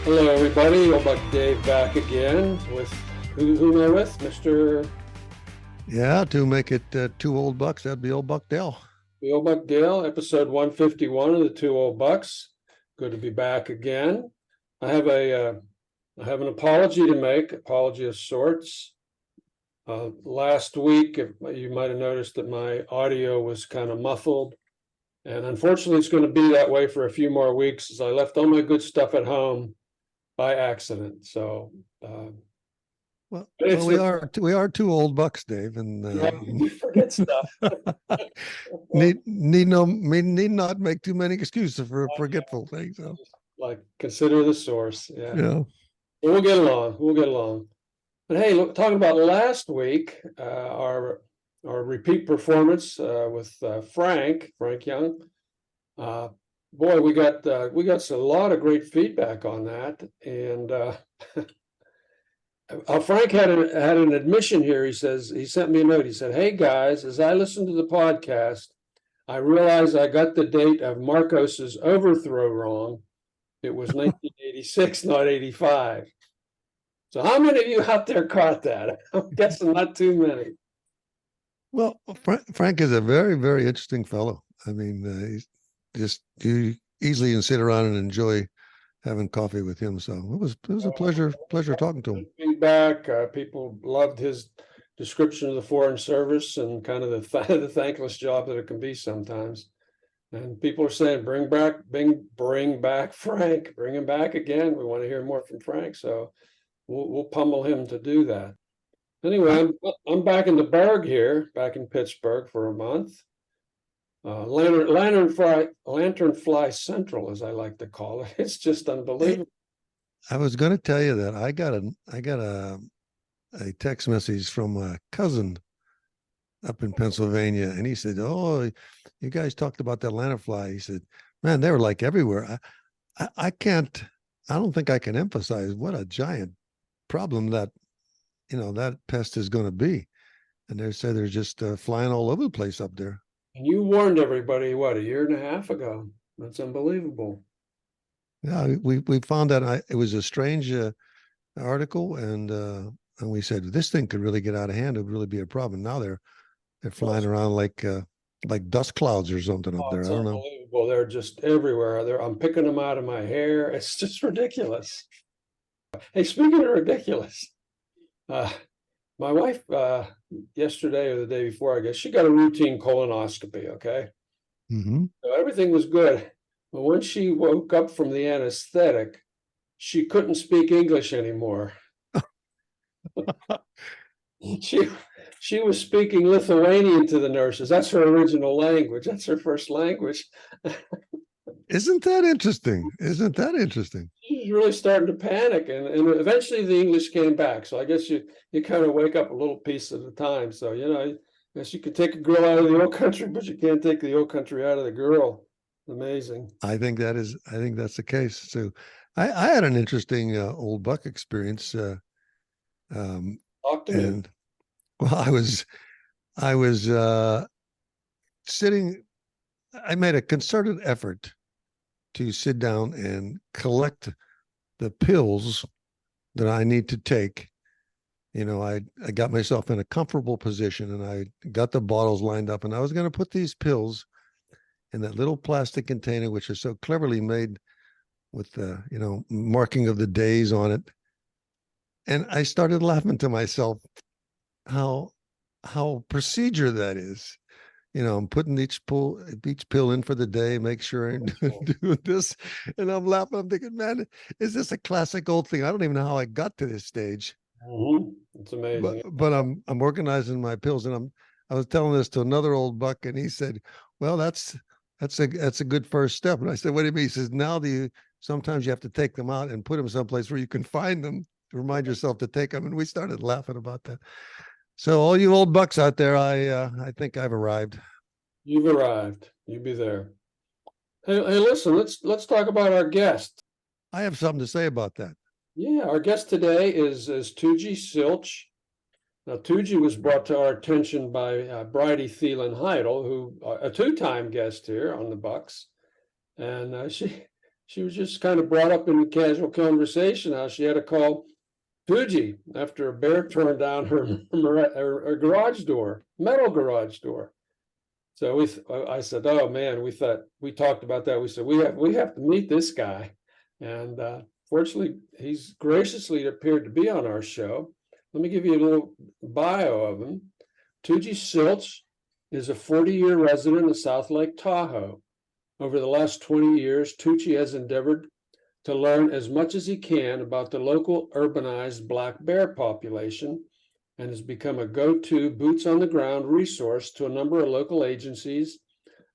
Hello, everybody. Old Buck Dave back again with who am I with? Mr. Yeah, to make it two old bucks, that'd be old Buck Dell. The Old Buck Dale, episode 151 of the Two Old Bucks. Good to be back again. I have an apology to make, apology of sorts. Last week, you might have noticed that my audio was kind of muffled, and unfortunately, it's going to be that way for a few more weeks as I left all my good stuff at home by accident. So Well, we are two old bucks, Dave, and you forget stuff. need not make too many excuses for forgetful things. So. Like consider the source. Yeah. Yeah. But we'll get along. We'll get along. But hey, look, talking about last week, our repeat performance with Frank Young. Boy, we got a lot of great feedback on that, and Frank had an admission here. He says he sent me a note. He said, "Hey guys, as I listened to the podcast, I realized I got the date of Marcos's overthrow wrong. It was 1986, not 85. So how many of you out there caught that? I'm guessing not too many. Well, Frank is a very, very interesting fellow. I mean, he's just you easily can sit around and enjoy having coffee with him. So it was a pleasure talking to him. Feedback. People loved his description of the Foreign Service and kind of the thankless job that it can be sometimes. And people are saying, bring back Frank, bring him back again. We want to hear more from Frank. So we'll pummel him to do that. Anyway, I'm back in the Berg here, back in Pittsburgh for a month. Lanternfly Central, as I like to call it. It's just unbelievable. I was going to tell you that I got a text message from a cousin up in Pennsylvania, and he said, "Oh, you guys talked about that lanternfly." He said, "Man, they were like everywhere. I don't think I can emphasize what a giant problem that pest is going to be." And they said they're just flying all over the place up there. And you warned everybody, what, a year and a half ago? That's unbelievable. Yeah, we found out it was a strange article, and we said this thing could really get out of hand. It would really be a problem. Now they're flying around like dust clouds or something up there. I don't know. Well, they're just everywhere. I'm picking them out of my hair. It's just ridiculous. Hey, speaking of ridiculous, my wife yesterday or the day before, I guess, she got a routine colonoscopy. Okay, so everything was good, but when she woke up from the anesthetic, she couldn't speak English anymore. She was speaking Lithuanian to the nurses. That's her original language. That's her first language. Isn't that interesting? She was really starting to panic, and eventually the English came back. So I guess you kind of wake up a little piece at a time. So I guess you could take a girl out of the old country, but you can't take the old country out of the girl. Amazing. I think that's the case. So I had an interesting old buck experience. Talk to me. Well, I was sitting. I made a concerted effort to sit down and collect the pills that I need to take. I got myself in a comfortable position, and I got the bottles lined up, and I was going to put these pills in that little plastic container, which is so cleverly made with the marking of the days on it. And I started laughing to myself how procedure that is. I'm putting each pill in for the day, make sure I'm doing this. And I'm laughing. I'm thinking, man, is this a classic old thing? I don't even know how I got to this stage. It's amazing. But I'm organizing my pills, and I was telling this to another old buck, and he said, "Well, that's a good first step." And I said, "What do you mean?" He says, "Now sometimes you have to take them out and put them someplace where you can find them to remind yourself to take them." And we started laughing about that. So all you old bucks out there, I think I've arrived. You've arrived. You be there. Hey, listen, let's talk about our guest. I have something to say about that. Yeah, our guest today is Toogee Sielsch. Now, Toogee was brought to our attention by Bridie Thielen Heidel, who a two-time guest here on the Bucks, and she was just kind of brought up in casual conversation how she had to call Toogee after a bear turned down her garage door, metal garage door. So I said, oh man, we talked about that. We said we have to meet this guy, and fortunately, he's graciously appeared to be on our show. Let me give you a little bio of him. Toogee Sielsch is a 40-year resident of South Lake Tahoe. Over the last 20 years, Toogee has endeavored to learn as much as he can about the local urbanized black bear population and has become a go-to boots-on-the-ground resource to a number of local agencies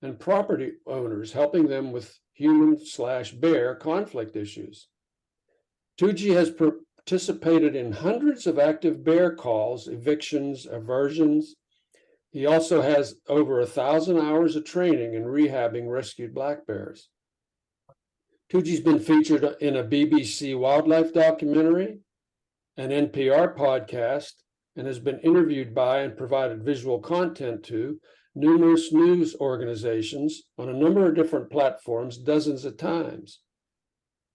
and property owners, helping them with human/bear conflict issues. Toogee has participated in hundreds of active bear calls, evictions, aversions. He also has over 1,000 hours of training in rehabbing rescued black bears. Toogee's been featured in a BBC wildlife documentary, an NPR podcast, and has been interviewed by and provided visual content to numerous news organizations on a number of different platforms dozens of times.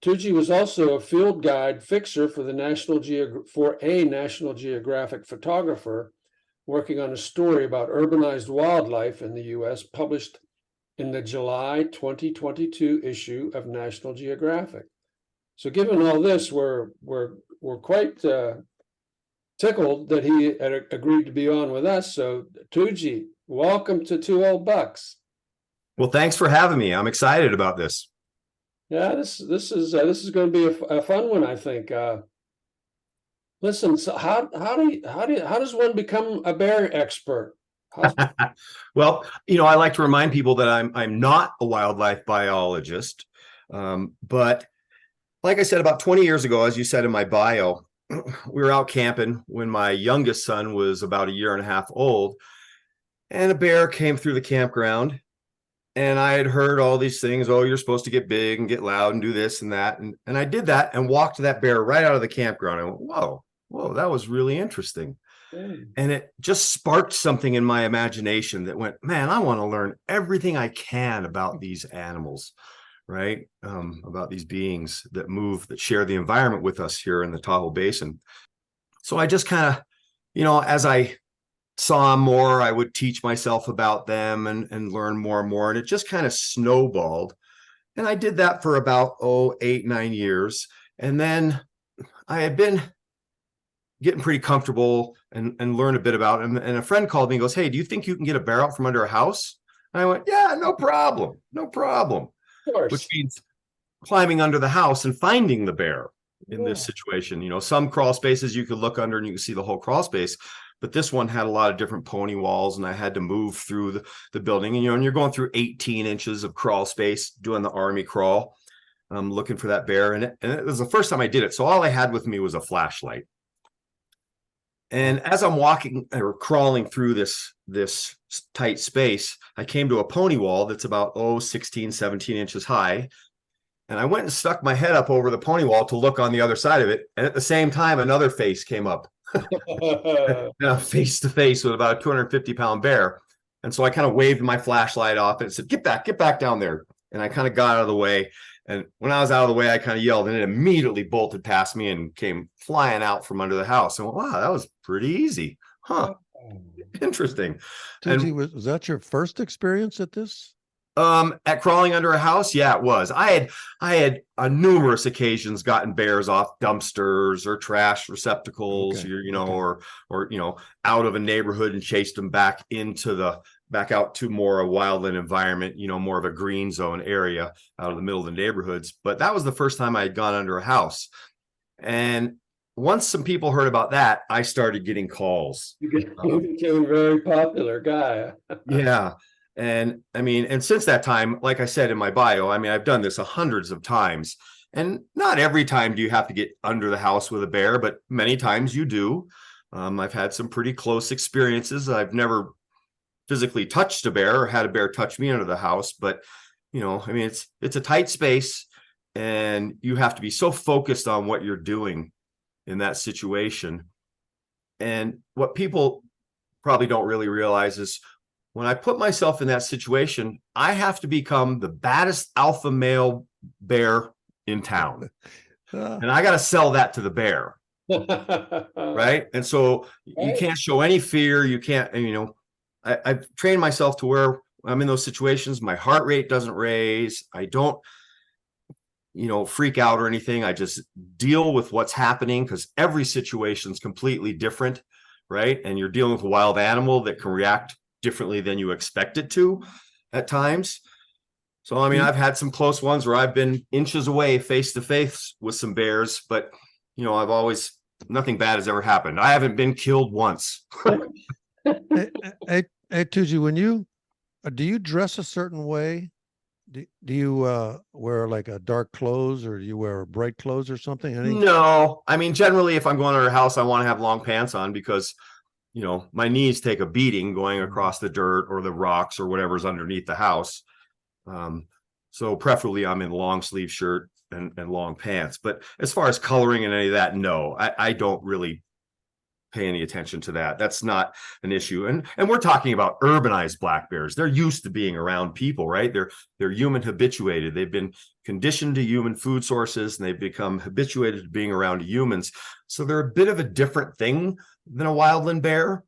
Toogee was also a field guide fixer for a National Geographic photographer working on a story about urbanized wildlife in the U.S. published in the July 2022 issue of National Geographic. So given all this, we're quite tickled that he had agreed to be on with us. So Toogee, welcome to Two Old Bucks. Well, thanks for having me. I'm excited about this. Yeah, this is going to be a fun one, I think. Listen, so how does one become a bear expert? Well, I like to remind people that I'm not a wildlife biologist, but like I said, about 20 years ago, as you said in my bio, we were out camping when my youngest son was about a year and a half old, and a bear came through the campground. And I had heard all these things. Oh, you're supposed to get big and get loud and do this and that. And I did that and walked that bear right out of the campground. I went, whoa, that was really interesting. And it just sparked something in my imagination that went, man, I want to learn everything I can about these animals, right? About these beings that move, that share the environment with us here in the Tahoe Basin. So I just kind of, as I saw more, I would teach myself about them and learn more and more. And it just kind of snowballed. And I did that for about, 8-9 years. And then I had been getting pretty comfortable and learn a bit about him. And a friend called me and goes, hey, do you think you can get a bear out from under a house? And I went, yeah, no problem. Of course. Which means climbing under the house and finding the bear in this situation. Some crawl spaces you could look under and you can see the whole crawl space. But this one had a lot of different pony walls, and I had to move through the building. And, you're going through 18 inches of crawl space, doing the army crawl, looking for that bear. And it was the first time I did it. So all I had with me was a flashlight. And as I'm walking or crawling through this tight space, I came to a pony wall that's about, 16, 17 inches high. And I went and stuck my head up over the pony wall to look on the other side of it. And at the same time, another face came up. Face to face with about a 250-pound bear. And so I kind of waved my flashlight off and said, get back down there. And I kind of got out of the way. And when I was out of the way, I kind of yelled, and it immediately bolted past me and came flying out from under the house. And wow, that was pretty easy. Huh. Interesting. Toogee, was that your first experience at this? At crawling under a house? Yeah, it was. I had on numerous occasions gotten bears off dumpsters or trash receptacles, or out of a neighborhood and chased them back out to more a wildland environment, more of a green zone area out of the middle of the neighborhoods. But that was the first time I had gone under a house. And once some people heard about that, I started getting calls. You became a very popular guy. Yeah. And since that time, like I said in my bio, I've done this hundreds of times, and not every time do you have to get under the house with a bear, but many times you do. I've had some pretty close experiences. I've never physically touched a bear or had a bear touch me under the house, but it's a tight space, and you have to be so focused on what you're doing in that situation. And what people probably don't really realize is when I put myself in that situation, I have to become the baddest alpha male bear in town. And I got to sell that to the bear. Right. And so you can't show any fear. You can't, and, I've trained myself to where I'm in those situations. My heart rate doesn't raise. I don't, freak out or anything. I just deal with what's happening because every situation is completely different. Right. And you're dealing with a wild animal that can react differently than you expect it to at times. So, I mean, I've had some close ones where I've been inches away face to face with some bears, but, I've always, nothing bad has ever happened. I haven't been killed once. Hey, Toogee, do you dress a certain way? Do you wear like a dark clothes, or do you wear bright clothes or something? No, I mean, generally, if I'm going to our house, I want to have long pants on because, my knees take a beating going across the dirt or the rocks or whatever's underneath the house. So preferably I'm in long sleeve shirt and long pants. But as far as coloring and any of that, no, I don't really pay any attention to that. That's not an issue. And we're talking about urbanized black bears. They're used to being around people, right? They're human habituated. They've been conditioned to human food sources, and they've become habituated to being around humans. So they're a bit of a different thing than a wildland bear.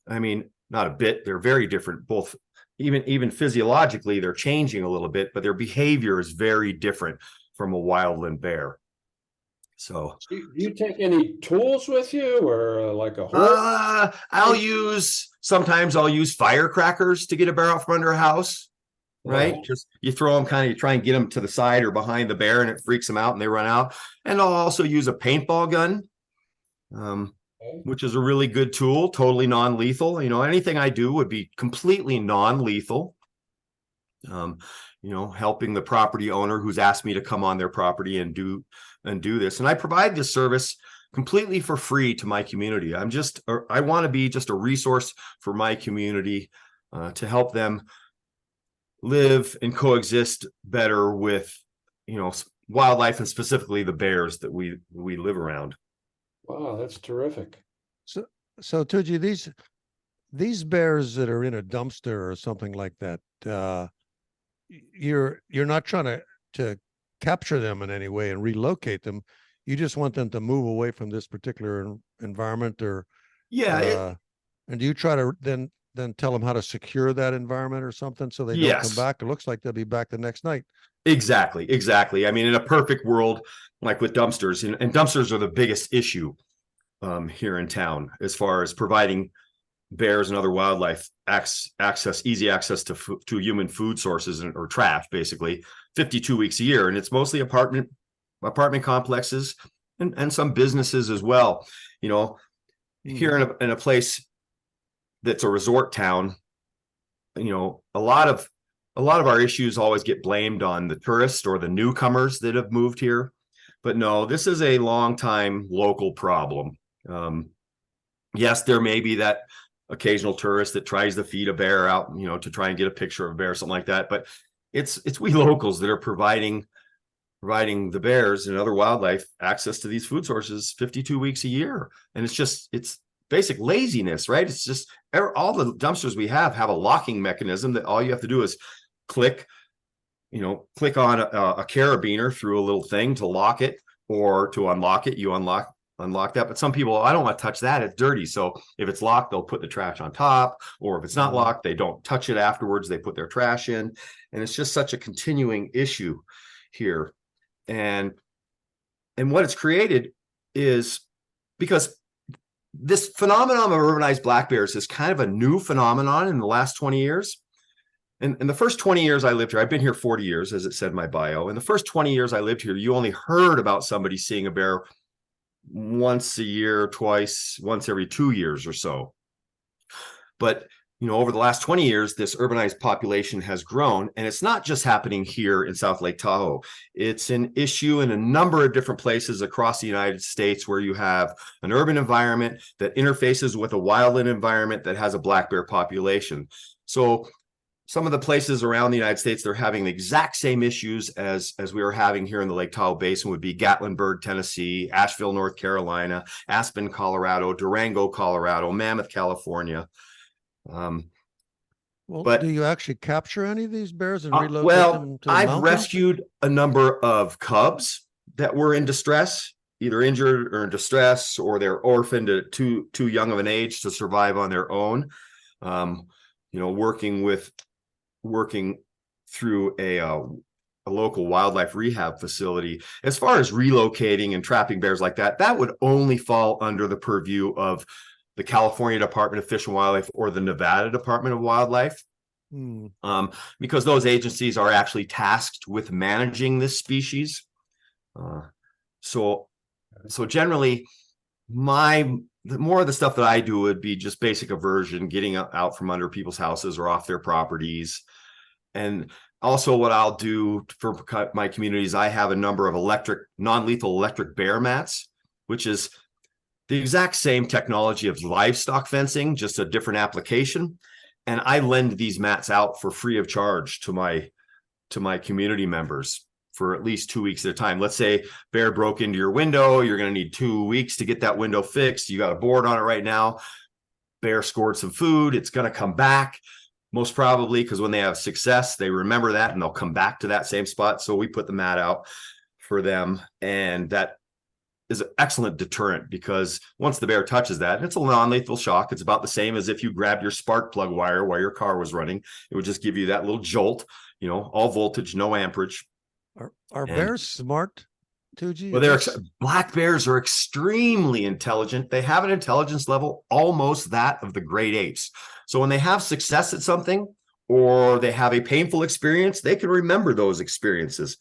I mean, not a bit, they're very different, both even physiologically, they're changing a little bit, but their behavior is very different from a wildland bear. So do you take any tools with you, or like a horse? Sometimes I'll use firecrackers to get a bear out from under a house, right? Oh. Just you throw them, you try and get them to the side or behind the bear, and it freaks them out and they run out. And I'll also use a paintball gun, which is a really good tool, totally non-lethal. Anything I do would be completely non-lethal. Helping the property owner who's asked me to come on their property and do this. And I provide this service completely for free to my community. I want to be just a resource for my community to help them live and coexist better with, wildlife, and specifically the bears that we live around. Wow, that's terrific. So Toogee, these bears that are in a dumpster or something like that, you're not trying to capture them in any way and relocate them. You just want them to move away from this particular environment, or and do you try to then tell them how to secure that environment or something so they don't come back? It looks like they'll be back the next night. Exactly. I mean, in a perfect world, like with dumpsters, and dumpsters are the biggest issue here in town as far as providing bears and other wildlife easy access to human food sources or trash, basically 52 weeks a year. And it's mostly apartment complexes and some businesses as well. Here in a place that's a resort town, a lot of our issues always get blamed on the tourists or the newcomers that have moved here. But no, this is a long time local problem. Yes, there may be that occasional tourist that tries to feed a bear out, to try and get a picture of a bear, something like that. But it's we locals that are providing the bears and other wildlife access to these food sources 52 weeks a year. And it's basic laziness, right? It's just all the dumpsters we have a locking mechanism that all you have to do is click on a carabiner through a little thing to lock it, or to unlock it, you unlock that. But some people, I don't want to touch that, it's dirty. So if it's locked, they'll put the trash on top, or if it's not locked, they don't touch it afterwards, they put their trash in. And it's just such a continuing issue here. And what it's created is, because this phenomenon of urbanized black bears is kind of a new phenomenon in the last 20 years. And in the first 20 years I lived here, I've been here 40 years, as it said in my bio. In the first 20 years I lived here, you only heard about somebody seeing a bear once a year, twice, once every 2 years or so. But, over the last 20 years, this urbanized population has grown, and it's not just happening here in South Lake Tahoe. It's an issue in a number of different places across the United States where you have an urban environment that interfaces with a wildland environment that has a black bear population. So some of the places around the United States, they're having the exact same issues as we are having here in the Lake Tahoe Basin would be Gatlinburg, Tennessee, Asheville, North Carolina, Aspen, Colorado, Durango, Colorado, Mammoth, California. Well, But do you actually capture any of these bears and relocate well, them to the I've mountains? rescued a number of cubs that were in distress, either injured or in distress, or they're orphaned at too young of an age to survive on their own. Working through a local wildlife rehab facility. As far as relocating and trapping bears like that, that would only fall under the purview of the California Department of Fish and Wildlife or the Nevada Department of Wildlife. Because those agencies are actually tasked with managing this species. So generally, more of the stuff that I do would be just basic aversion, getting out from under people's houses or off their properties. And also what I'll do for my communities, I have a number of non-lethal electric bear mats, which is the exact same technology of livestock fencing, just a different application. And I lend these mats out for free of charge to my community members for at least 2 weeks at a time. Let's say bear broke into your window. You're going to need 2 weeks to get that window fixed. You got a board on it right now. Bear scored some food. It's going to come back most probably, because when they have success, they remember that and they'll come back to that same spot. So we put the mat out for them. And that is an excellent deterrent, because once the bear touches that, it's a non-lethal shock. It's about the same as if you grabbed your spark plug wire while your car was running. It would just give you that little jolt, all voltage, no amperage. Are bears smart, Toogee? Well, black bears are extremely intelligent. They have an intelligence level almost that of the great apes. So when they have success at something, or they have a painful experience, they can remember those experiences.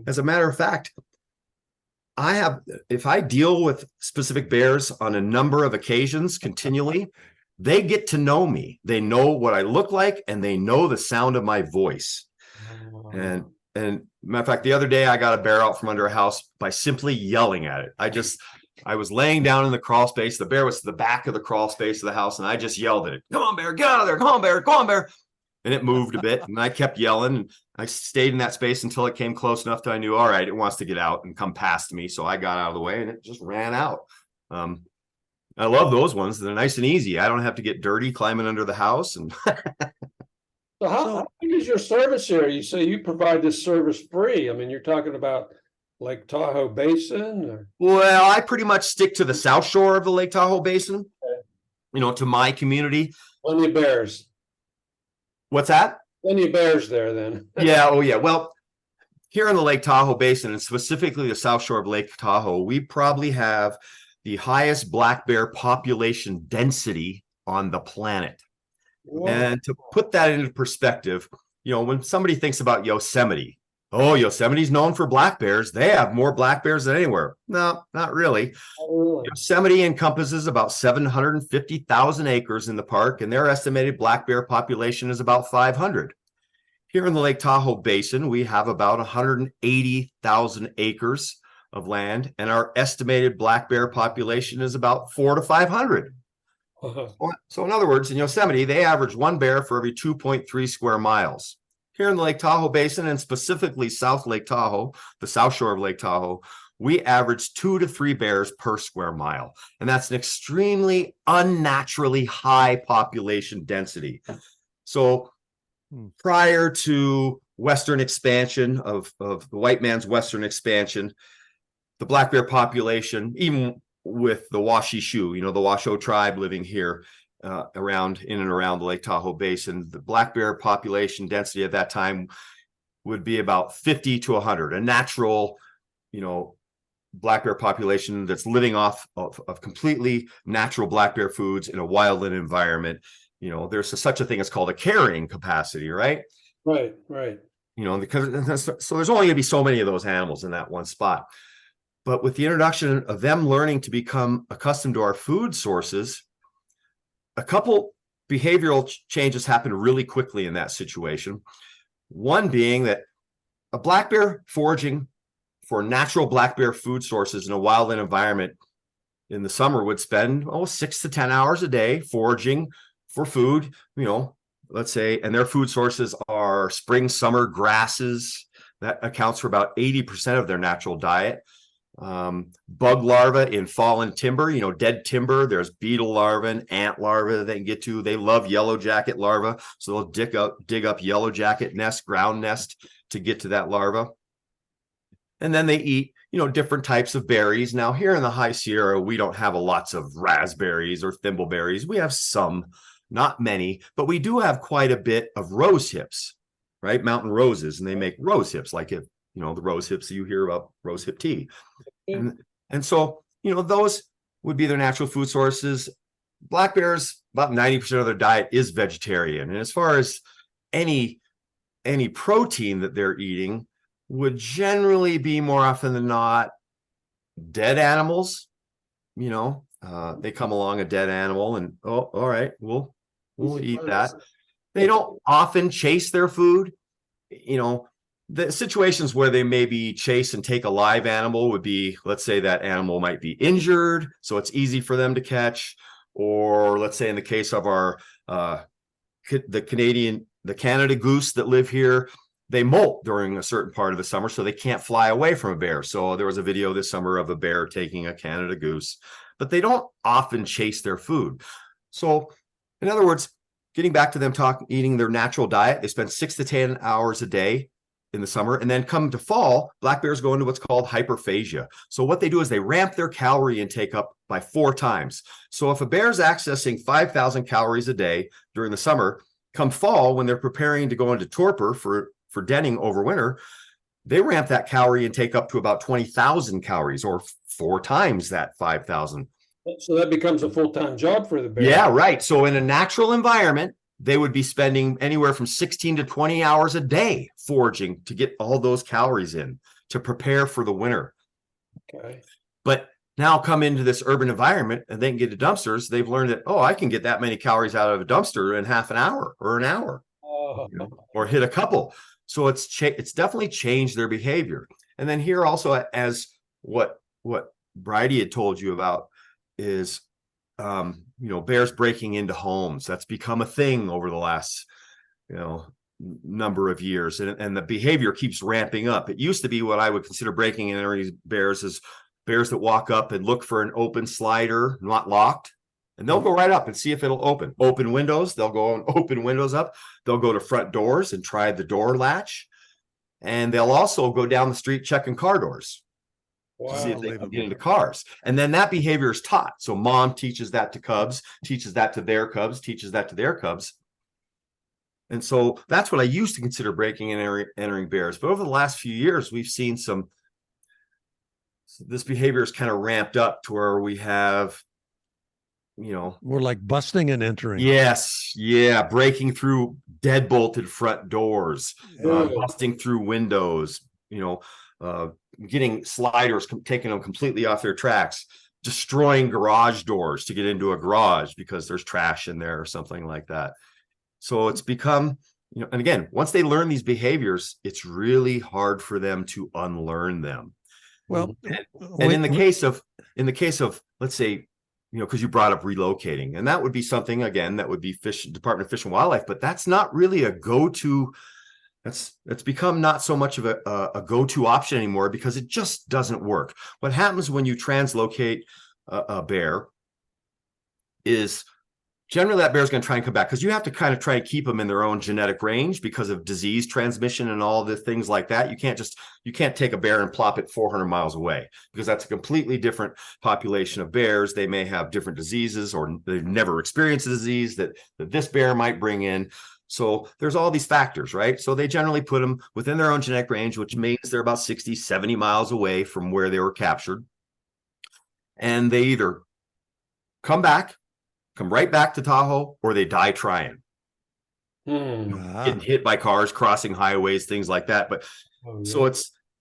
As a matter of fact, if I deal with specific bears on a number of occasions continually, they get to know me. They know what I look like, and they know the sound of my voice. And matter of fact, the other day I got a bear out from under a house by simply yelling at it. I was laying down in the crawl space. The bear was to the back of the crawl space of the house, and I just yelled at it. Come on, bear, get out of there. Come on, bear, come on, bear. And it moved a bit, and I kept yelling, and I stayed in that space until it came close enough that I knew, all right, it wants to get out and come past me. So I got out of the way, and it just ran out. I love those ones. They're nice and easy. I don't have to get dirty climbing under the house. And So how big is your service here? You say you provide this service free. I mean, you're talking about Lake Tahoe Basin, or? Well, I pretty much stick to the south shore of the Lake Tahoe Basin, to my community. Plenty of bears. What's that? Plenty of bears there then. Yeah. Oh, yeah. Well, here in the Lake Tahoe Basin, and specifically the south shore of Lake Tahoe, we probably have the highest black bear population density on the planet. Whoa. And to put that into perspective, when somebody thinks about Yosemite, Yosemite's known for black bears. They have more black bears than anywhere. No, not really. Oh, really? Yosemite encompasses about 750,000 acres in the park, and their estimated black bear population is about 500. Here in the Lake Tahoe Basin, we have about 180,000 acres of land, and our estimated black bear population is about 400 to 500. So in other words, in Yosemite, they average one bear for every 2.3 square miles. Here in the Lake Tahoe Basin, and specifically South Lake Tahoe, the south shore of Lake Tahoe, we average 2 to 3 bears per square mile. And that's an extremely unnaturally high population density. So prior to Western expansion of the white man's Western expansion, the black bear population, even with the Washoe, the Washoe tribe living here in and around the Lake Tahoe Basin, the black bear population density at that time would be about 50 to 100, a natural, black bear population that's living off of completely natural black bear foods in a wildland environment. There's such a thing as called a carrying capacity, right? Right. Because so there's only going to be so many of those animals in that one spot. But with the introduction of them learning to become accustomed to our food sources, a couple behavioral changes happen really quickly in that situation. One being that a black bear foraging for natural black bear food sources in a wildland environment in the summer would spend 6 to 10 hours a day foraging for food, let's say, and their food sources are spring, summer grasses. That accounts for about 80% of their natural diet. bug larvae in fallen timber, dead timber. There's beetle larvae and ant larvae that they can get to. They love yellow jacket larvae, so they'll dig up yellow jacket nest, ground nest to get to that larva. And then they eat, different types of berries. Now here in the High Sierra, we don't have lots of raspberries or thimbleberries. We have some, not many, but we do have quite a bit of rose hips, right? Mountain roses, and they make rose hips, like the rose hips you hear about, rose hip tea. And so, those would be their natural food sources. Black bears, about 90% of their diet is vegetarian. And as far as any protein that they're eating would generally be, more often than not, dead animals. They come along a dead animal and, oh, all right, we'll eat that. They don't often chase their food. The situations where they maybe chase and take a live animal would be, let's say that animal might be injured, so it's easy for them to catch. Or let's say in the case of our the Canada goose that live here, they molt during a certain part of the summer, so they can't fly away from a bear. So there was a video this summer of a bear taking a Canada goose, but they don't often chase their food. So in other words, getting back to them eating their natural diet, they spend 6 to 10 hours a day in the summer, and then come to fall, black bears go into what's called hyperphagia. So what they do is they ramp their calorie intake up by 4 times. So if a bear's accessing 5,000 calories a day during the summer, come fall, when they're preparing to go into torpor for denning over winter, they ramp that calorie intake up to about 20,000 calories, or 4 times that 5,000. So that becomes a full-time job for the bear. Yeah, right. So in a natural environment, they would be spending anywhere from 16 to 20 hours a day foraging to get all those calories in to prepare for the winter. Okay. But now come into this urban environment and they can get to dumpsters. They've learned that, I can get that many calories out of a dumpster in half an hour or an hour, or hit a couple. So it's definitely changed their behavior. And then here also, as what Bridie had told you about, is bears breaking into homes. That's become a thing over the last number of years, and the behavior keeps ramping up. It used to be what I would consider breaking and entering bears is bears that walk up and look for an open slider, not locked, and they'll go right up and see if it'll open windows. They'll go and open windows up. They'll go to front doors and try the door latch, and they'll also go down the street checking car doors. Wow. To see if they can get into cars. And then that behavior is taught. So mom teaches that to cubs, teaches that to their cubs, teaches that to their cubs. And so that's what I used to consider breaking and entering bears. But over the last few years, we've seen this behavior is kind of ramped up to where we have, More like busting and entering. Yes. Yeah. Breaking through deadbolted front doors, busting through windows, getting sliders, taking them completely off their tracks, destroying garage doors to get into a garage because there's trash in there or something like that. So it's become, and again, once they learn these behaviors, it's really hard for them to unlearn them. Well, and in the case of, let's say, because you brought up relocating, and that would be something, again, that would be Department of Fish and Wildlife, but that's not really a go-to. It's become not so much of a go-to option anymore because it just doesn't work. What happens when you translocate a bear is generally that bear is going to try and come back, because you have to kind of try and keep them in their own genetic range because of disease transmission and all the things like that. You can't take a bear and plop it 400 miles away, because that's a completely different population of bears. They may have different diseases, or they've never experienced a disease that this bear might bring in. So there's all these factors, right? So they generally put them within their own genetic range, which means they're about 60, 70 miles away from where they were captured. And they either come right back to Tahoe, or they die trying. Getting hit by cars, crossing highways, things like that. But so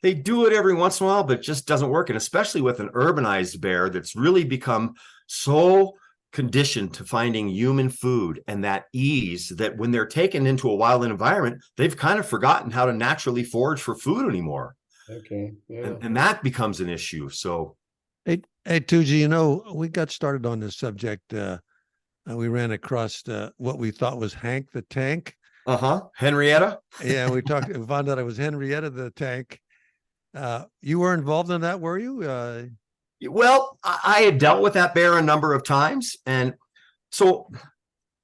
they do it every once in a while, but it just doesn't work. And especially with an urbanized bear that's really become so conditioned to finding human food and that ease, that when they're taken into a wild environment, they've kind of forgotten how to naturally forage for food anymore. Okay. Yeah. And that becomes an issue. So hey Toogee, we got started on this subject. We ran across what we thought was Hank the Tank. Henrietta. Yeah, we found out it was Henrietta the Tank. You were involved in that, were you? Well, I had dealt with that bear a number of times. And so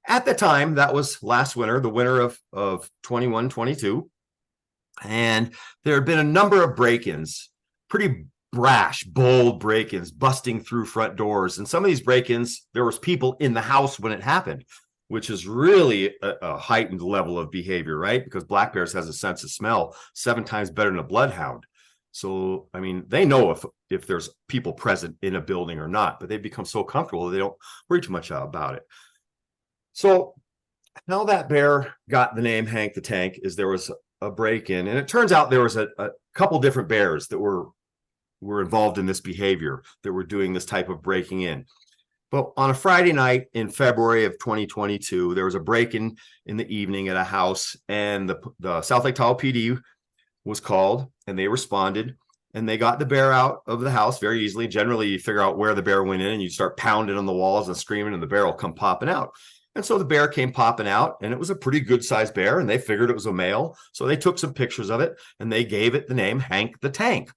at the time, that was last winter, the winter of 21, 22. And there had been a number of break-ins, pretty brash, bold break-ins, busting through front doors. And some of these break-ins, there was people in the house when it happened, which is really a heightened level of behavior, right? Because black bears has a sense of smell 7 times better than a bloodhound. So, I mean, they know if there's people present in a building or not, but they've become so comfortable they don't worry too much about it. So how that bear got the name Hank the Tank is there was a break-in, and it turns out there was a couple different bears that were involved in this behavior, that were doing this type of breaking in. But on a Friday night in February of 2022, there was a break-in in the evening at a house, and the South Lake Tahoe PD was called, and they responded, and they got the bear out of the house very easily. Generally, you figure out where the bear went in, and you start pounding on the walls and screaming, and the bear will come popping out. And so the bear came popping out, and it was a pretty good sized bear, and they figured it was a male. So they took some pictures of it, and they gave it the name Hank the Tank.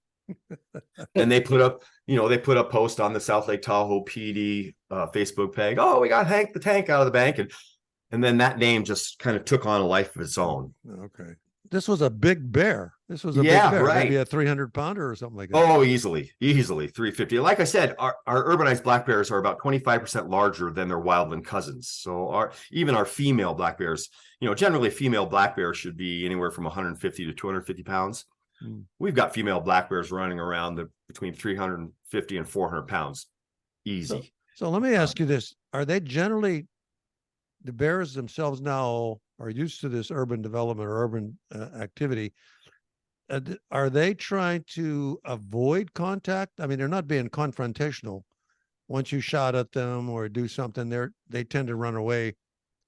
And they put up, they put a post on the South Lake Tahoe PD Facebook page. Oh, we got Hank the Tank out of the bank. And then that name just kind of took on a life of its own. Okay. This was a big bear. This was a big bear, right. Maybe a 300-pounder or something like that. Oh, easily 350. Like I said, our urbanized black bears are about 25% larger than their wildland cousins. So even our female black bears, generally female black bears should be anywhere from 150 to 250 pounds. We've got female black bears running around between 350 and 400 pounds. Easy. So let me ask you this. Are they generally, the bears themselves now are used to this urban development or urban activity? Are they trying to avoid contact? I mean, they're not being confrontational. Once you shot at them or do something, they tend to run away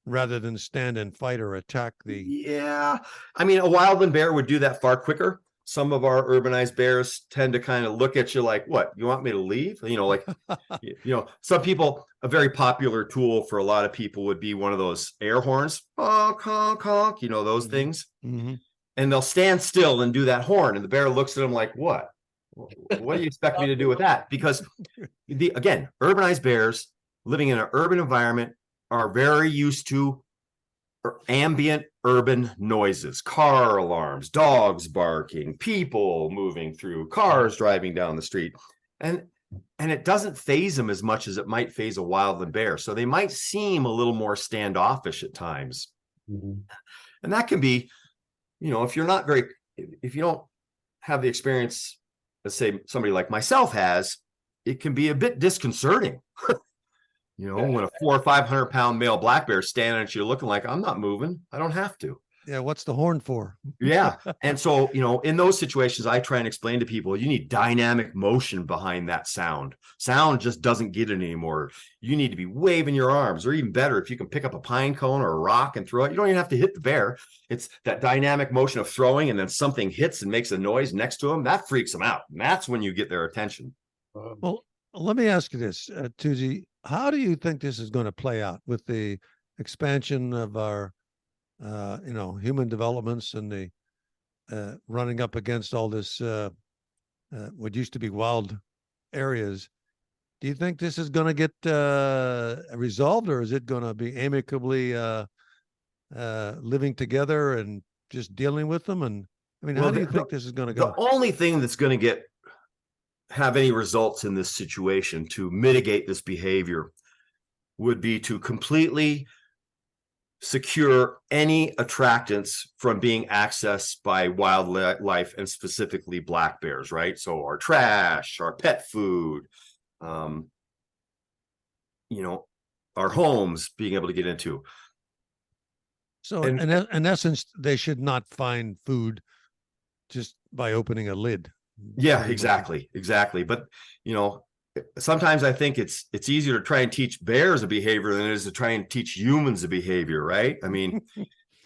rather than stand and fight or attack the. Yeah. I mean, a wildland bear would do that far quicker. Some of our urbanized bears tend to kind of look at you like, what, you want me to leave? Some people, a very popular tool for a lot of people would be one of those air horns, honk, honk, honk, those things. Mm-hmm. And they'll stand still and do that horn. And the bear looks at them like, what? What do you expect me to do with that? Because again, urbanized bears living in an urban environment are very used to ambient urban noises, car alarms, dogs barking, people moving through, cars driving down the street. And it doesn't faze them as much as it might faze a wildland bear. So they might seem a little more standoffish at times. Mm-hmm. And that can be, if you don't have the experience, let's say somebody like myself has, it can be a bit disconcerting. When a 400 or 500 pound male black bear standing at you looking like, I'm not moving, I don't have to. Yeah, what's the horn for? Yeah. And so, in those situations, I try and explain to people, you need dynamic motion behind that sound. Sound just doesn't get it anymore. You need to be waving your arms, or even better, if you can pick up a pine cone or a rock and throw it, you don't even have to hit the bear. It's that dynamic motion of throwing, and then something hits and makes a noise next to them. That freaks them out. And that's when you get their attention. Well, let me ask you this, Toogee. How do you think this is going to play out with the expansion of our, human developments and the running up against all this, what used to be wild areas? Do you think this is going to get resolved, or is it going to be amicably living together and just dealing with them? And I mean, how do you think this is going to go? The only thing that's going to have any results in this situation to mitigate this behavior would be to completely secure any attractants from being accessed by wildlife, and specifically black bears, right? So our trash, our pet food, our homes being able to get into. So in essence, they should not find food just by opening a lid. Yeah, exactly. But, sometimes I think it's easier to try and teach bears a behavior than it is to try and teach humans a behavior, right? I mean,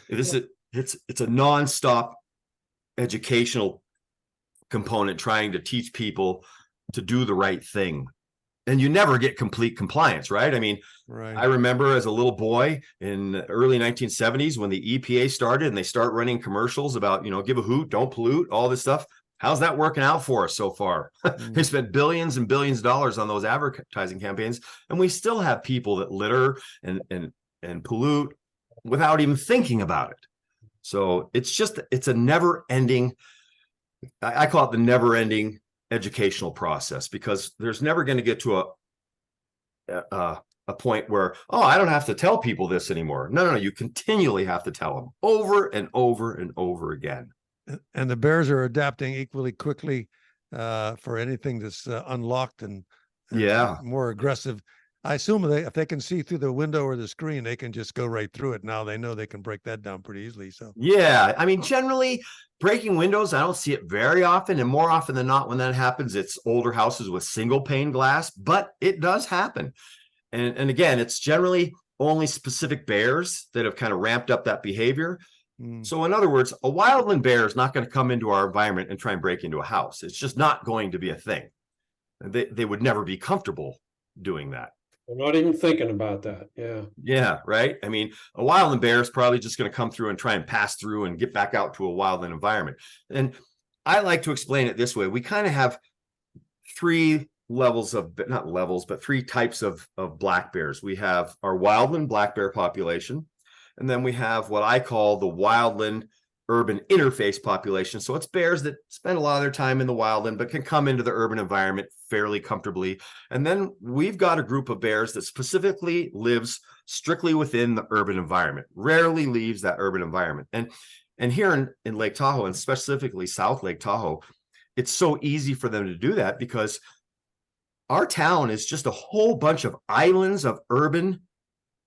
it's a nonstop educational component trying to teach people to do the right thing. And you never get complete compliance, right? I mean, right. I remember as a little boy in the early 1970s when the EPA started and they start running commercials about, give a hoot, don't pollute, all this stuff. How's that working out for us so far? They spent billions and billions of dollars on those advertising campaigns, and we still have people that litter and pollute without even thinking about it. So it's a never ending, I call it the never ending educational process, because there's never going to get to a point where, oh, I don't have to tell people this anymore. No, you continually have to tell them over and over and over again. And the bears are adapting equally quickly for anything that's unlocked and yeah, more aggressive. I assume if they can see through the window or the screen, they can just go right through it. Now they know they can break that down pretty easily. So yeah, I mean, generally breaking windows, I don't see it very often, and more often than not, when that happens, it's older houses with single pane glass, but it does happen. And again, it's generally only specific bears that have kind of ramped up that behavior. So in other words, a wildland bear is not going to come into our environment and try and break into a house. It's just not going to be a thing. They would never be comfortable doing that. I'm not even thinking about that. Yeah. Yeah, right. I mean, a wildland bear is probably just going to come through and try and pass through and get back out to a wildland environment. And I like to explain it this way. We kind of have three levels of, not levels, but three types of black bears. We have our wildland black bear population, and then we have what I call the wildland urban interface population. So it's bears that spend a lot of their time in the wildland, but can come into the urban environment fairly comfortably. And then we've got a group of bears that specifically lives strictly within the urban environment, rarely leaves that urban environment. And here in Lake Tahoe, and specifically South Lake Tahoe, it's so easy for them to do that because our town is just a whole bunch of islands of urban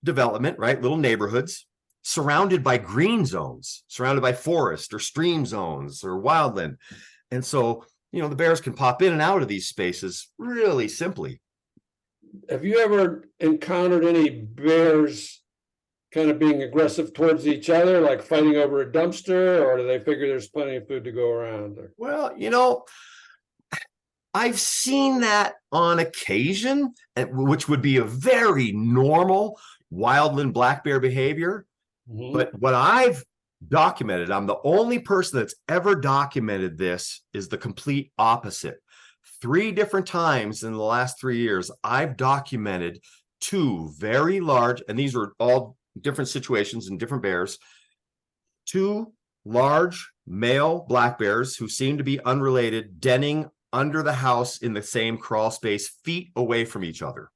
development, right? Little neighborhoods surrounded by green zones, surrounded by forest or stream zones or wildland. And so, the bears can pop in and out of these spaces really simply. Have you ever encountered any bears kind of being aggressive towards each other, like fighting over a dumpster, or do they figure there's plenty of food to go around? Well, I've seen that on occasion, which would be a very normal wildland black bear behavior. But what I've documented, I'm the only person that's ever documented this, is the complete opposite. 3 different times in the last 3 years, I've documented 2 very large, and these were all different situations and different bears, 2 large male black bears who seem to be unrelated, denning under the house in the same crawl space, feet away from each other.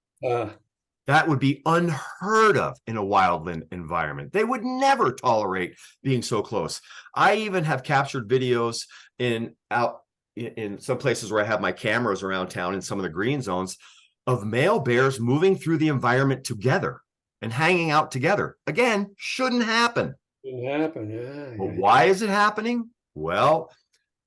That would be unheard of in a wildland environment. They would never tolerate being so close. I even have captured videos in some places where I have my cameras around town in some of the green zones of male bears moving through the environment together and hanging out together. Again, shouldn't happen. Shouldn't happen, yeah. But why is it happening? Well,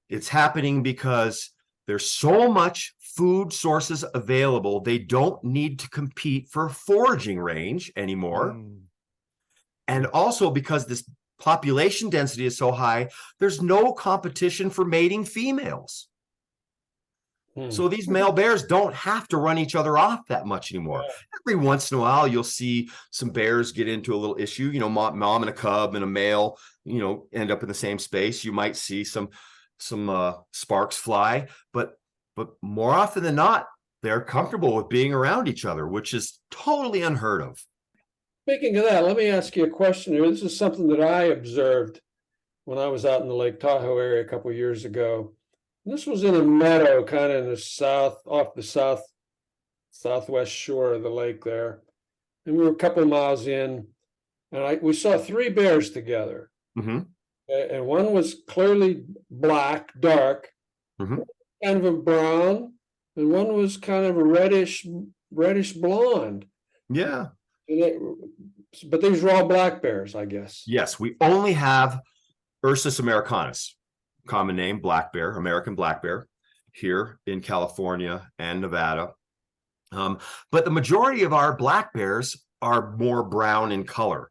it's happening because there's so much food sources available, they don't need to compete for foraging range anymore. And also because this population density is so high, there's no competition for mating females. So these male bears don't have to run each other off that much anymore. Every once in a while, you'll see some bears get into a little issue, mom and a cub and a male, end up in the same space. You might see some sparks fly, but more often than not, they're comfortable with being around each other, which is totally unheard of. Speaking of that, let me ask you a question here. This is something that I observed when I was out in the Lake Tahoe area a couple of years ago. This was in a meadow, kind of in the off the southwest shore of the lake there. And we were a couple of miles in, and we saw 3 bears together. And one was clearly black, dark, kind of a brown, and one was kind of a reddish blonde. Yeah. But these were all black bears, I guess. Yes, we only have Ursus americanus, common name, black bear, American black bear, here in California and Nevada. But the majority of our black bears are more brown in color.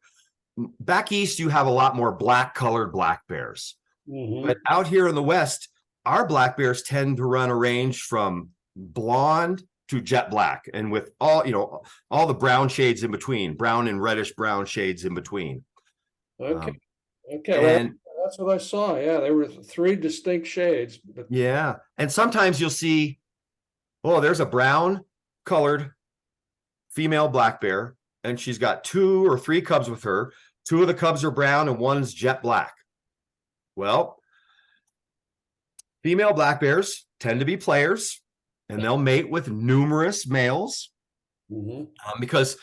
Back east, you have a lot more black colored black bears. But out here in the West, our black bears tend to run a range from blonde to jet black, and with all the brown shades in between, brown and reddish brown shades in between. Okay. And Well, That's what I saw. Yeah, there were three distinct shades. But Yeah. And sometimes you'll see, oh, there's a brown colored female black bear, and she's got 2 or 3 cubs with her. 2 of the cubs are brown and one's jet black. Well, female black bears tend to be players, and they'll mate with numerous males because,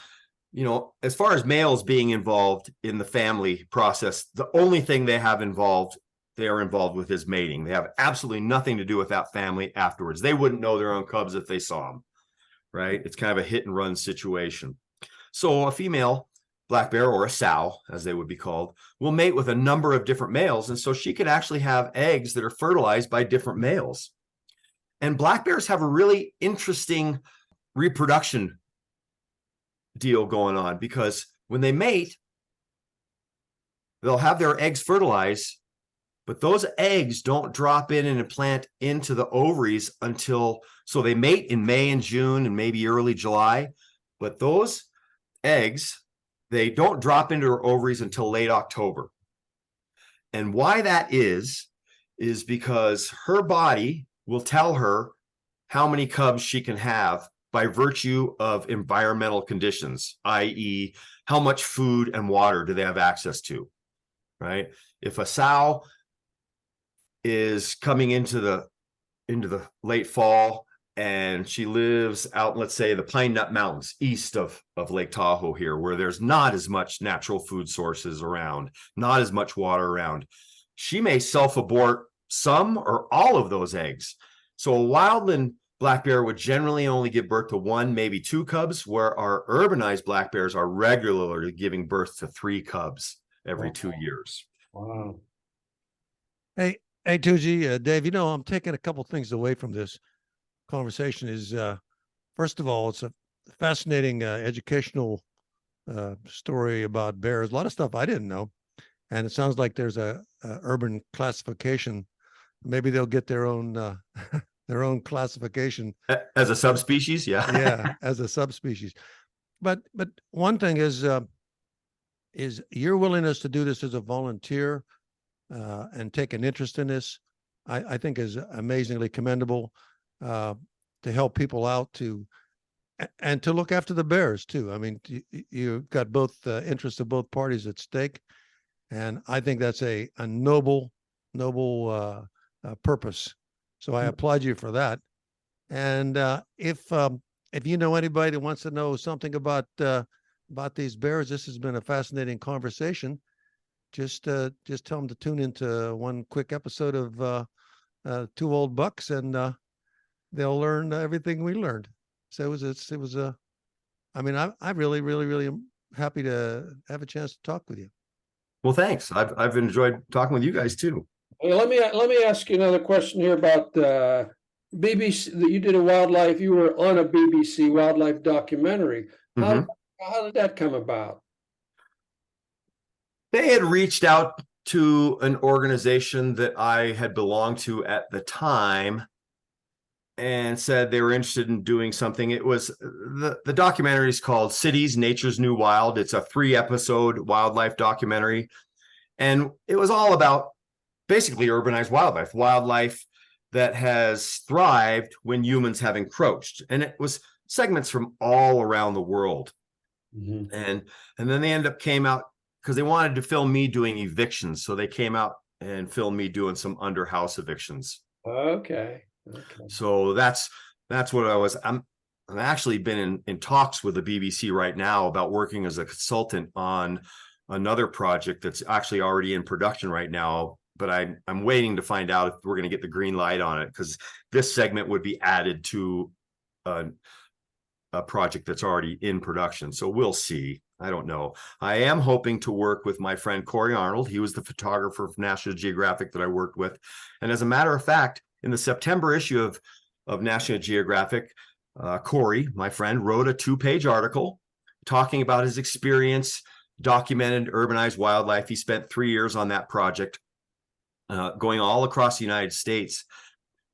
you know, as far as males being involved in the family process, the only thing they are involved with is mating. They have absolutely nothing to do with that family afterwards. They wouldn't know their own cubs if they saw them, right? It's kind of a hit and run situation. So a female black bear, or a sow, as they would be called, will mate with a number of different males. And so she could actually have eggs that are fertilized by different males. And black bears have a really interesting reproduction deal going on, because when they mate, they'll have their eggs fertilized, but those eggs don't drop in and implant into the ovaries so they mate in May and June and maybe early July, but those eggs, they don't drop into her ovaries until late October. And why that is because her body will tell her how many cubs she can have by virtue of environmental conditions, i.e., how much food and water do they have access to, right? If a sow is coming into the late fall and she lives out, let's say, the Pine Nut Mountains east of Lake Tahoe here, where there's not as much natural food sources around, not as much water around, she may self-abort some or all of those eggs. So a wildland black bear would generally only give birth to 1, maybe 2 cubs, where our urbanized black bears are regularly giving birth to 3 cubs every 2 years. wow. Hey, Toogee, Dave, you know, I'm taking a couple things away from this conversation. Is first of all, it's a fascinating educational story about bears. A lot of stuff I didn't know, and it sounds like there's a urban classification. Maybe they'll get their own their own classification As a subspecies. yeah, as a subspecies. But one thing is your willingness to do this as a volunteer and take an interest in this, I think is amazingly commendable, to help people out and to look after the bears too. I mean, you've got both interests of both parties at stake, and I think that's a noble purpose. So I applaud you for that. And if you know anybody that wants to know something about these bears, this has been a fascinating conversation. Just tell them to tune into one quick episode of Two Old Bucks, and they'll learn everything we learned. So it was I mean, I really am happy to have a chance to talk with you. Well, thanks. I've enjoyed talking with you guys too. Hey, let me ask you another question here about BBC. That you did you were on a BBC wildlife documentary. How did that come about? They had reached out to an organization that I had belonged to at the time and said they were interested in doing something. It was the documentary is called Cities, Nature's New Wild. It's a 3-episode wildlife documentary. And it was all about basically urbanized wildlife that has thrived when humans have encroached. And it was segments from all around the world. And then they came out because they wanted to film me doing evictions. So they came out and filmed me doing some under house evictions. Okay. So that's what I'm actually been in talks with the BBC right now about working as a consultant on another project that's actually already in production right now. But I'm waiting to find out if we're going to get the green light on it, because this segment would be added to a project that's already in production. So we'll see. I don't know. I am hoping to work with my friend Corey Arnold. He was the photographer for National Geographic that I worked with. And as a matter of fact, in the September issue of National Geographic, Corey, my friend, wrote a 2-page article talking about his experience documented urbanized wildlife. He spent 3 years on that project, going all across the United States.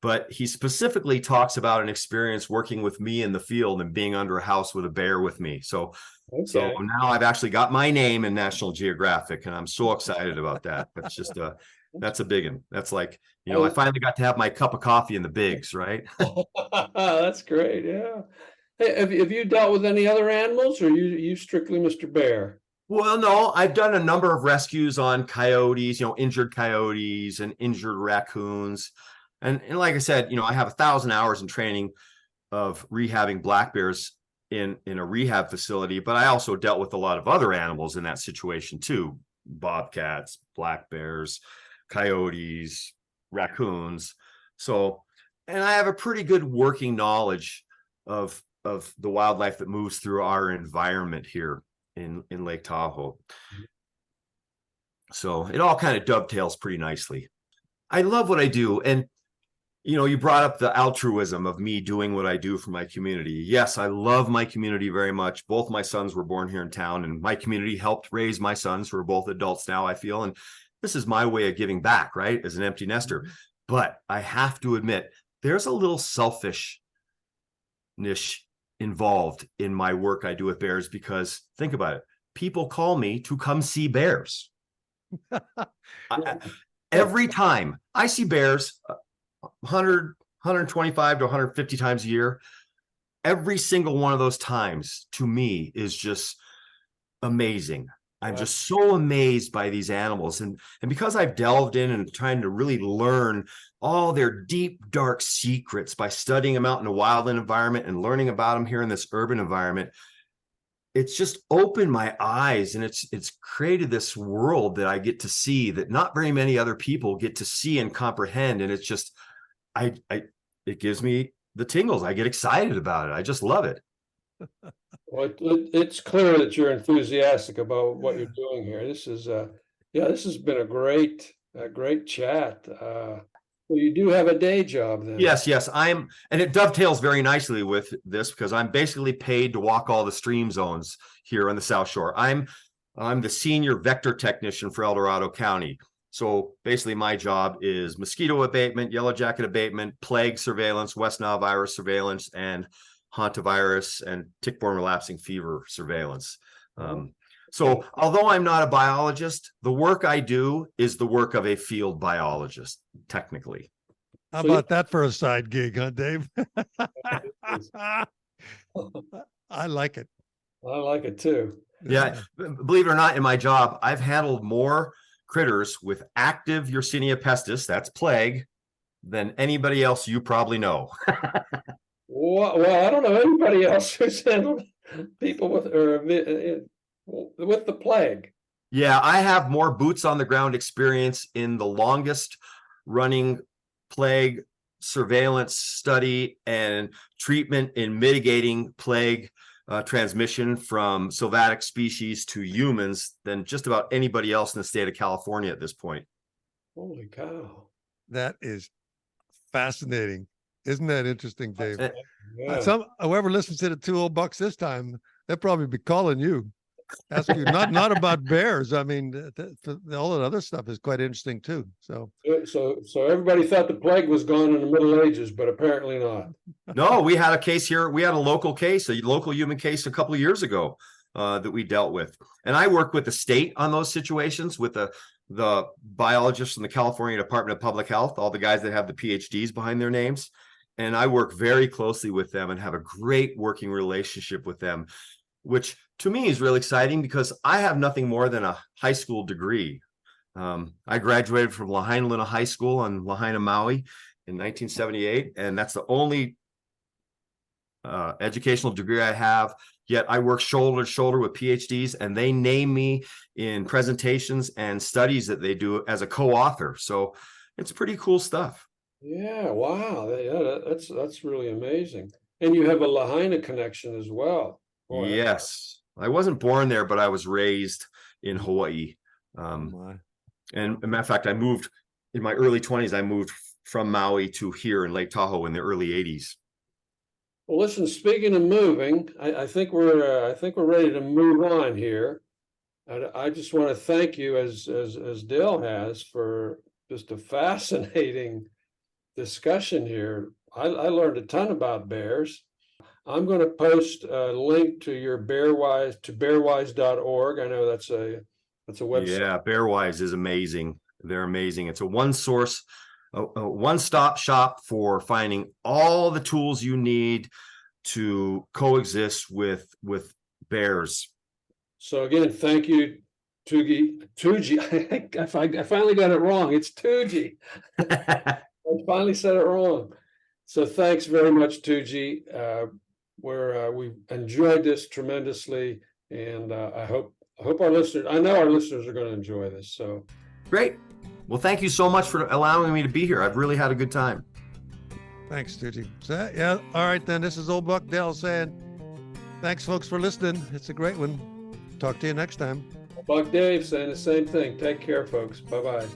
But he specifically talks about an experience working with me in the field and being under a house with a bear with me. So So Okay. now I've actually got my name in National Geographic, and I'm so excited about that. That's a big one. That's like, I finally got to have my cup of coffee in the bigs, right? That's great. Yeah. Hey, have you dealt with any other animals, or you strictly Mr. Bear? Well, no, I've done a number of rescues on coyotes, injured coyotes and injured raccoons. And like I said, I have 1,000 hours in training of rehabbing black bears in a rehab facility, but I also dealt with a lot of other animals in that situation too. Bobcats, black bears, coyotes, raccoons. So, and I have a pretty good working knowledge of the wildlife that moves through our environment here in Lake Tahoe. So it all kind of dovetails pretty nicely. I love what I do. And you brought up the altruism of me doing what I do for my community. Yes, I love my community very much. Both my sons were born here in town, and my community helped raise my sons, who are both adults now, I feel. And this is my way of giving back, right? As an empty nester. But I have to admit, there's a little selfishness involved in my work I do with bears, because think about it. People call me to come see bears. Every time I see bears, 100, 125 to 150 times a year, every single one of those times to me is just amazing. I'm just so amazed by these animals. And because I've delved in and trying to really learn all their deep, dark secrets by studying them out in a wildland environment and learning about them here in this urban environment, it's just opened my eyes, and it's created this world that I get to see that not very many other people get to see and comprehend. And it's just, it gives me the tingles. I get excited about it. I just love it. Well, it's clear that you're enthusiastic about what you're doing here. This is this has been a great chat. Well, you do have a day job then. Yes, and it dovetails very nicely with this, because I'm basically paid to walk all the stream zones here on the South Shore. I'm the senior vector technician for El Dorado County. So basically my job is mosquito abatement, yellow jacket abatement, plague surveillance, West Nile virus surveillance, and hantavirus and tick-borne relapsing fever surveillance. So although I'm not a biologist, the work I do is the work of a field biologist, technically. How about that for a side gig, huh, Dave? I like it. I like it too. Yeah, believe it or not, in my job, I've handled more critters with active Yersinia pestis, that's plague, than anybody else you probably know. Well, I don't know anybody else who's handled people with the plague. Yeah, I have more boots on the ground experience in the longest running plague surveillance study and treatment in mitigating plague transmission from sylvatic species to humans than just about anybody else in the state of California at this point. Holy cow. That is fascinating. Isn't that interesting, Dave? Yeah. Whoever listens to the two old bucks this time, they'll probably be calling you, ask you not about bears. I mean, all that other stuff is quite interesting too. So everybody thought the plague was gone in the Middle Ages, but apparently not. No, we had a case here. We had a local human case a couple of years ago that we dealt with. And I work with the state on those situations, with the biologists from the California Department of Public Health, all the guys that have the PhDs behind their names. And I work very closely with them and have a great working relationship with them, which to me is really exciting, because I have nothing more than a high school degree. I graduated from Lahaina High School on Lahaina, Maui in 1978. And that's the only educational degree I have. Yet I work shoulder to shoulder with PhDs, and they name me in presentations and studies that they do as a co-author. So it's pretty cool stuff. Yeah, wow. That's really amazing. And you have a Lahaina connection as well. Boy, Yes. I wasn't born there, but I was raised in Hawaii. And as a matter of fact, I moved in my early 20s. I moved from Maui to here in Lake Tahoe in the early 80s. Well, listen, speaking of moving, I think we're ready to move on here. I just want to thank you, as Dale has, for just a fascinating discussion here. I learned a ton about bears. I'm going to post a link to your bearwise.org. I know that's a website. Yeah, Bearwise is amazing. They're amazing. It's a one-stop shop for finding all the tools you need to coexist with bears. So again, thank you, Toogee. I finally got it wrong. It's Toogee. I finally said it wrong. So thanks very much, Toogee. We enjoyed this tremendously, and I hope our listeners. I know our listeners are going to enjoy this. So Great. Well, thank you so much for allowing me to be here. I've really had a good time. Thanks, Toogee. So, yeah. All right, then. This is Old Buck Dell saying, thanks, folks, for listening. It's a great one. Talk to you next time. Buck Dave saying the same thing. Take care, folks. Bye-bye.